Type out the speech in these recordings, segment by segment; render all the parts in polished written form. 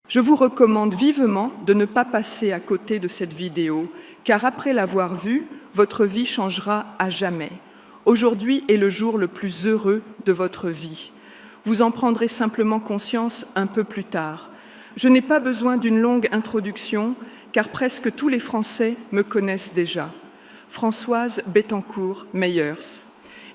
Je vous recommande vivement de ne pas passer à côté de cette vidéo, car après l'avoir vue, votre vie changera à jamais. Aujourd'hui est le jour le plus heureux de votre vie. Vous en prendrez simplement conscience un peu plus tard. Je n'ai pas besoin d'une longue introduction, car presque tous les Français me connaissent déjà. Françoise Bettencourt-Meyers.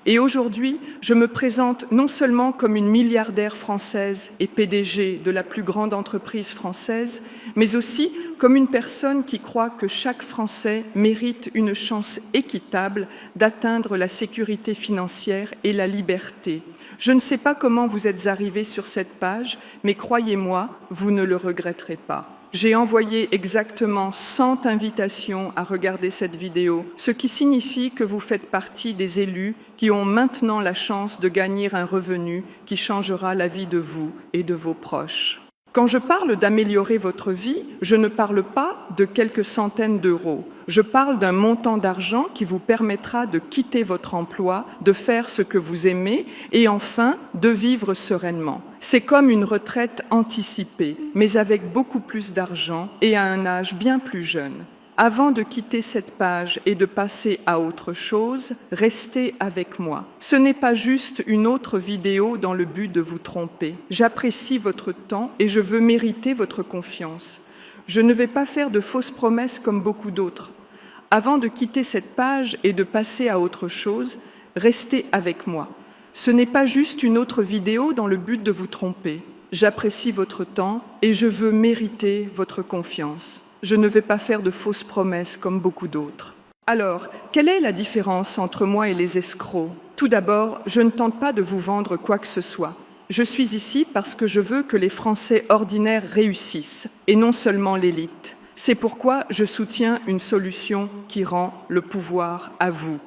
Et aujourd'hui, je me présente non seulement comme une milliardaire française et PDG de la plus grande entreprise française, mais aussi comme une personne qui croit que chaque Français mérite une chance équitable d'atteindre la sécurité financière et la liberté. Je ne sais pas comment vous êtes arrivés sur cette page, mais croyez-moi, vous ne le regretterez pas. J'ai envoyé exactement 100 invitations à regarder cette vidéo, ce qui signifie que vous faites partie des élus qui ont maintenant la chance de gagner un revenu qui changera la vie de vous et de vos proches. Quand je parle d'améliorer votre vie, je ne parle pas de quelques centaines d'euros. Je parle d'un montant d'argent qui vous permettra de quitter votre emploi, de faire ce que vous aimez et enfin de vivre sereinement. C'est comme une retraite anticipée, mais avec beaucoup plus d'argent et à un âge bien plus jeune. Avant de quitter cette page et de passer à autre chose, restez avec moi. Ce n'est pas juste une autre vidéo dans le but de vous tromper. J'apprécie votre temps et je veux mériter votre confiance. Je ne vais pas faire de fausses promesses comme beaucoup d'autres. Avant de quitter cette page et de passer à autre chose, restez avec moi. Ce n'est pas juste une autre vidéo dans le but de vous tromper. J'apprécie votre temps et je veux mériter votre confiance. Je ne vais pas faire de fausses promesses comme beaucoup d'autres. Alors, quelle est la différence entre moi et les escrocs? Tout d'abord, je ne tente pas de vous vendre quoi que ce soit. Je suis ici parce que je veux que les Français ordinaires réussissent, et non seulement l'élite. C'est pourquoi je soutiens une solution qui rend le pouvoir à vous.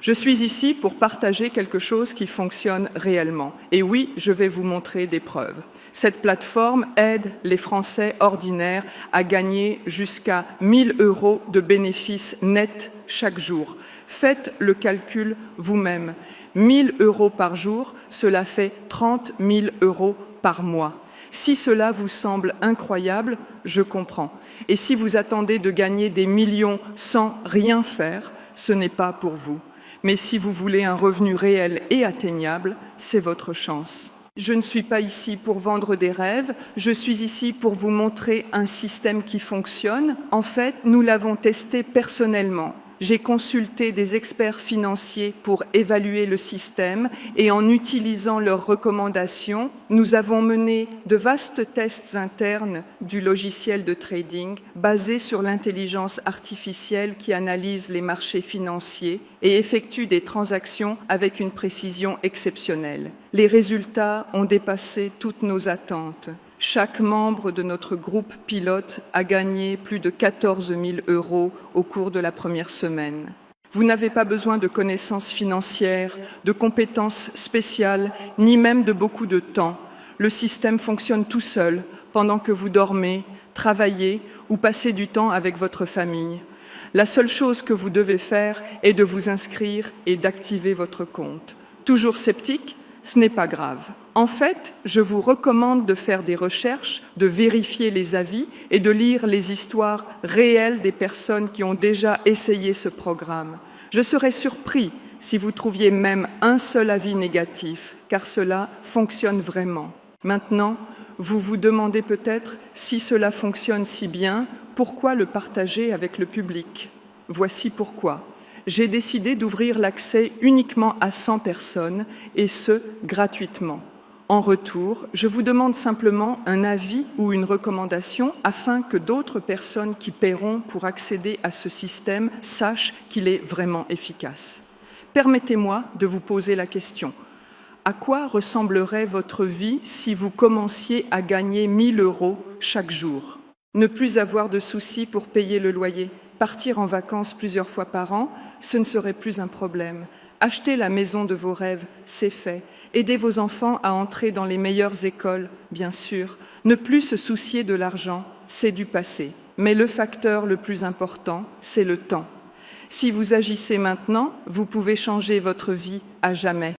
Je suis ici pour partager quelque chose qui fonctionne réellement. Et oui, je vais vous montrer des preuves. Cette plateforme aide les Français ordinaires à gagner jusqu'à 1 000 € de bénéfices nets chaque jour. Faites le calcul vous-même. 1 000 € par jour, cela fait 30 000 € par mois. Si cela vous semble incroyable, je comprends. Et si vous attendez de gagner des millions sans rien faire, ce n'est pas pour vous. Mais si vous voulez un revenu réel et atteignable, c'est votre chance. Je ne suis pas ici pour vendre des rêves, je suis ici pour vous montrer un système qui fonctionne. En fait, nous l'avons testé personnellement. J'ai consulté des experts financiers pour évaluer le système et en utilisant leurs recommandations, nous avons mené de vastes tests internes du logiciel de trading basé sur l'intelligence artificielle qui analyse les marchés financiers et effectue des transactions avec une précision exceptionnelle. Les résultats ont dépassé toutes nos attentes. Chaque membre de notre groupe pilote a gagné plus de 14 000 € au cours de la première semaine. Vous n'avez pas besoin de connaissances financières, de compétences spéciales, ni même de beaucoup de temps. Le système fonctionne tout seul pendant que vous dormez, travaillez ou passez du temps avec votre famille. La seule chose que vous devez faire est de vous inscrire et d'activer votre compte. Toujours sceptique? Ce n'est pas grave. En fait, je vous recommande de faire des recherches, de vérifier les avis et de lire les histoires réelles des personnes qui ont déjà essayé ce programme. Je serais surpris si vous trouviez même un seul avis négatif, car cela fonctionne vraiment. Maintenant, vous vous demandez peut-être si cela fonctionne si bien, pourquoi le partager avec le public? Voici pourquoi. J'ai décidé d'ouvrir l'accès uniquement à 100 personnes, et ce, gratuitement. En retour, je vous demande simplement un avis ou une recommandation afin que d'autres personnes qui paieront pour accéder à ce système sachent qu'il est vraiment efficace. Permettez-moi de vous poser la question. À quoi ressemblerait votre vie si vous commenciez à gagner 1 000 € chaque jour? Ne plus avoir de soucis pour payer le loyer, partir en vacances plusieurs fois par an, ce ne serait plus un problème. Acheter la maison de vos rêves, c'est fait. Aider vos enfants à entrer dans les meilleures écoles, bien sûr. Ne plus se soucier de l'argent, c'est du passé. Mais le facteur le plus important, c'est le temps. Si vous agissez maintenant, vous pouvez changer votre vie à jamais.